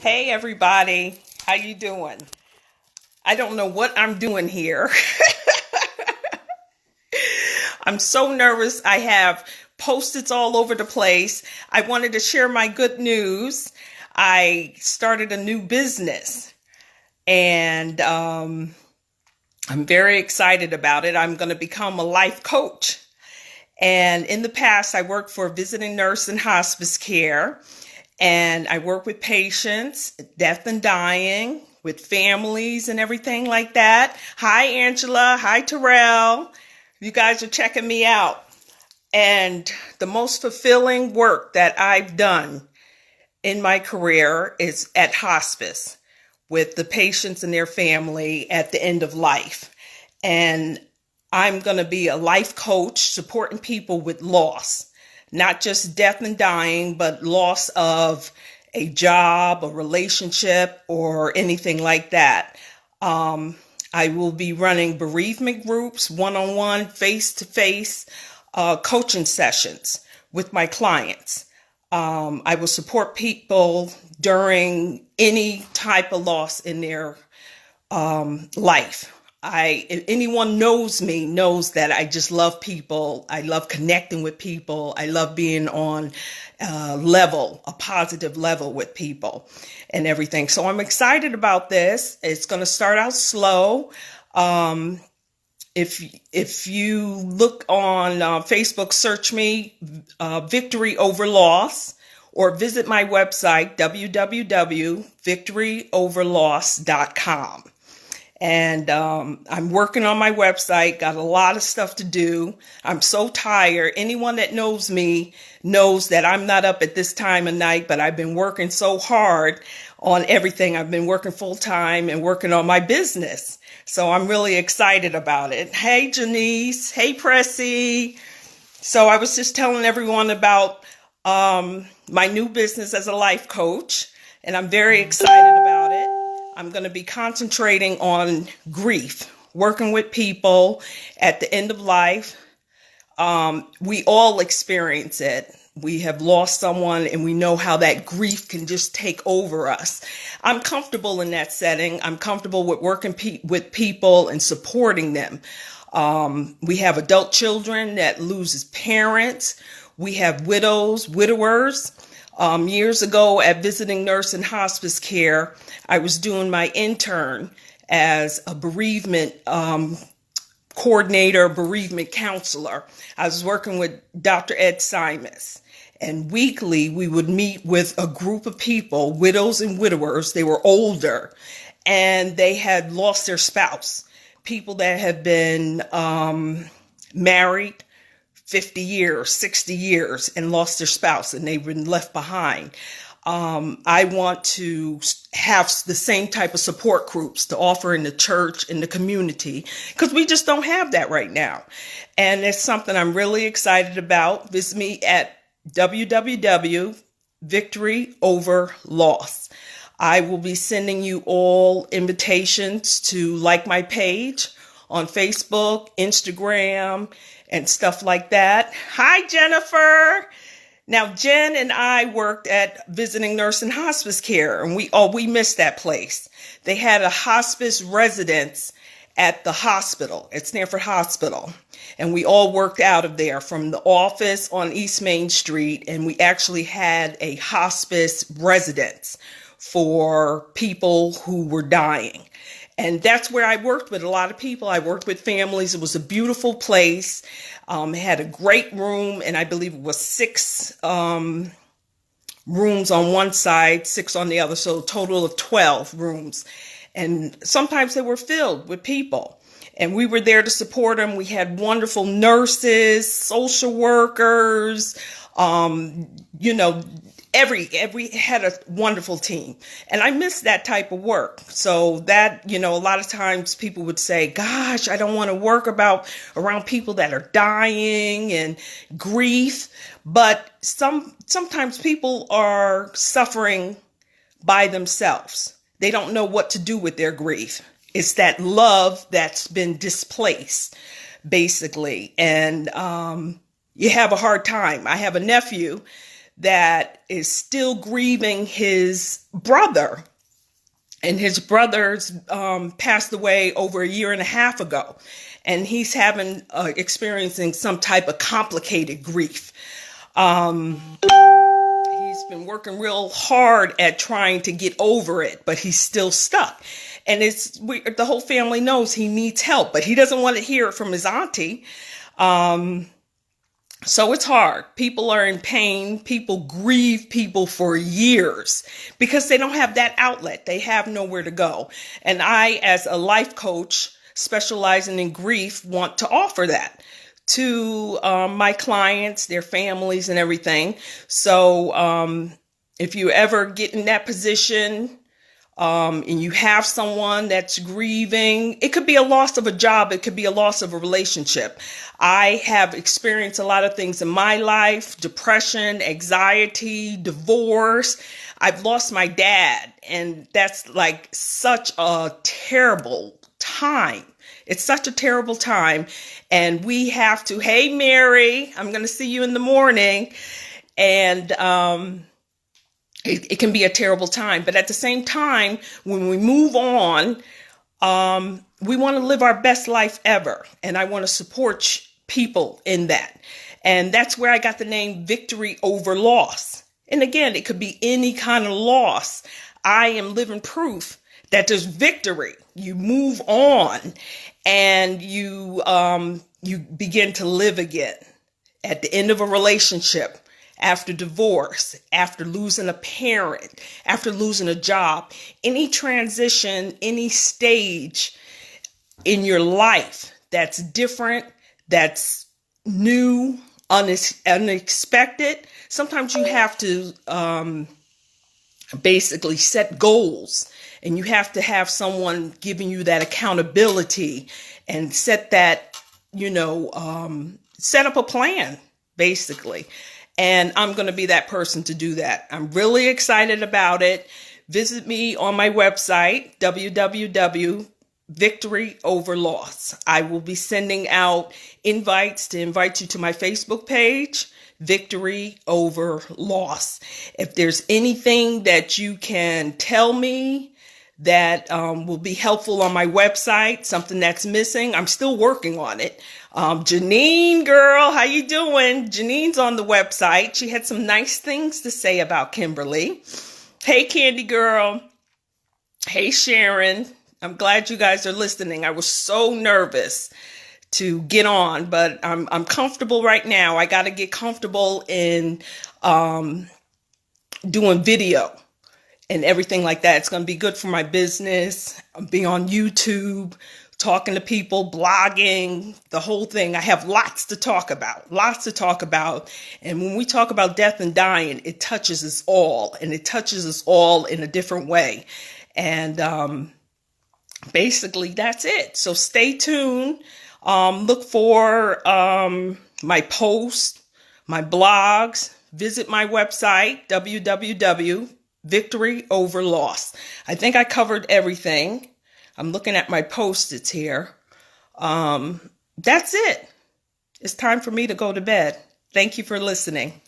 Hey everybody, how you doing? I don't know what I'm doing here. I'm so nervous. I have Post-its all over the place. I wanted to share my good news. I started a new business and I'm very excited about it. I'm going to become a life coach. And in the past, I worked for a visiting nurse in hospice care. And I work with patients, death and dying, with families and everything like that. Hi, Angela. Hi, Terrell. You guys are checking me out. And the most fulfilling work that I've done in my career is at hospice with the patients and their family at the end of life. And I'm going to be a life coach supporting people with loss. Not just death and dying, but loss of a job, a relationship, or anything like that. I will be running bereavement groups, one-on-one, face-to-face coaching sessions with my clients. I will support people during any type of loss in their life. If anyone knows me knows that I just love people. I love connecting with people. I love being on a positive level with people and everything. So I'm excited about this. It's going to start out slow. If you look on Facebook, search me, Victory Over Loss, or visit my website, www.victoryoverloss.com. And I'm working on my website, got a lot of stuff to do. I'm so tired. Anyone that knows me knows that I'm not up at this time of night, but I've been working so hard on everything. I've been working full time and working on my business. So I'm really excited about it. Hey, Janice. Hey, Pressy. So I was just telling everyone about my new business as a life coach, and I'm very excited about it. I'm going to be concentrating on grief, working with people at the end of life. We all experience it. We have lost someone and we know how that grief can just take over us. I'm comfortable in that setting. I'm comfortable with working with people and supporting them. We have adult children that loses parents. We have widows, widowers. Years ago at Visiting Nurse and Hospice Care, I was doing my intern as a bereavement coordinator, bereavement counselor. I was working with Dr. Ed Simas. And weekly, we would meet with a group of people, widows and widowers. They were older and they had lost their spouse. People that have been married 50 years, 60 years and lost their spouse and they've been left behind. I want to have the same type of support groups to offer in the church, in the community, because we just don't have that right now. And it's something I'm really excited about. Visit me at www.victoryoverloss. I will be sending you all invitations to like my page on Facebook, Instagram, and stuff like that. Hi, Jennifer. Now, Jen and I worked at Visiting Nurse and Hospice Care, and we missed that place. They had a hospice residence at the hospital, at Stanford Hospital, and we all worked out of there from the office on East Main Street, and we actually had a hospice residence for people who were dying. And that's where I worked with a lot of people. I worked with families. It was a beautiful place. It had a great room, and I believe it was 6 rooms on one side, 6 on the other, so a total of 12 rooms. And sometimes they were filled with people. And we were there to support them. We had wonderful nurses, social workers, every had a wonderful team. And I miss that type of work. So that, a lot of times people would say, gosh, I don't want to work around people that are dying and grief. But sometimes people are suffering by themselves. They don't know what to do with their grief. It's that love that's been displaced, basically. And you have a hard time. I have a nephew that is still grieving his brother. And his brother's passed away over a year and a half ago. And he's experiencing some type of complicated grief. He's been working real hard at trying to get over it, but he's still stuck. And the whole family knows he needs help, but he doesn't want to hear it from his auntie. So it's hard. People are in pain. People grieve people for years because they don't have that outlet. They have nowhere to go. And I, as a life coach specializing in grief, want to offer that to my clients, their families, and everything. So if you ever get in that position, and you have someone that's grieving, it could be a loss of a job. It could be a loss of a relationship. I have experienced a lot of things in my life: depression, anxiety, divorce. I've lost my dad, and that's like such a terrible time. It's such a terrible time. And we have to, hey, Mary, I'm going to see you in the morning. And, it can be a terrible time. But at the same time, when we move on, we want to live our best life ever. And I want to support people in that. And that's where I got the name Victory Over Loss. And again, it could be any kind of loss. I am living proof that there's victory. You move on and you begin to live again at the end of a relationship, after divorce, after losing a parent, after losing a job, any transition, any stage in your life that's different, that's new, unexpected. Sometimes you have to basically set goals, and you have to have someone giving you that accountability and set that, set up a plan, basically. And I'm going to be that person to do that. I'm really excited about it. Visit me on my website, Victory Over Loss. I will be sending out invites to invite you to my Facebook page, Victory Over Loss. If there's anything that you can tell me that will be helpful on my website, something that's missing, I'm still working on it. Janine, girl, how you doing? Janine's on the website. She had some nice things to say about Kimberly. Hey, Candy girl. Hey, Sharon. I'm glad you guys are listening. I was so nervous to get on, but I'm comfortable right now. I got to get comfortable in doing video and everything like that. It's going to be good for my business. I'll be on YouTube, talking to people, blogging, the whole thing. I have lots to talk about. And when we talk about death and dying, it touches us all, and it touches us all in a different way. And basically, that's it. So stay tuned. Look for my posts, my blogs. Visit my website, Victory Over Loss. I think I covered everything. I'm looking at my Post-its here. That's it. It's time for me to go to bed. Thank you for listening.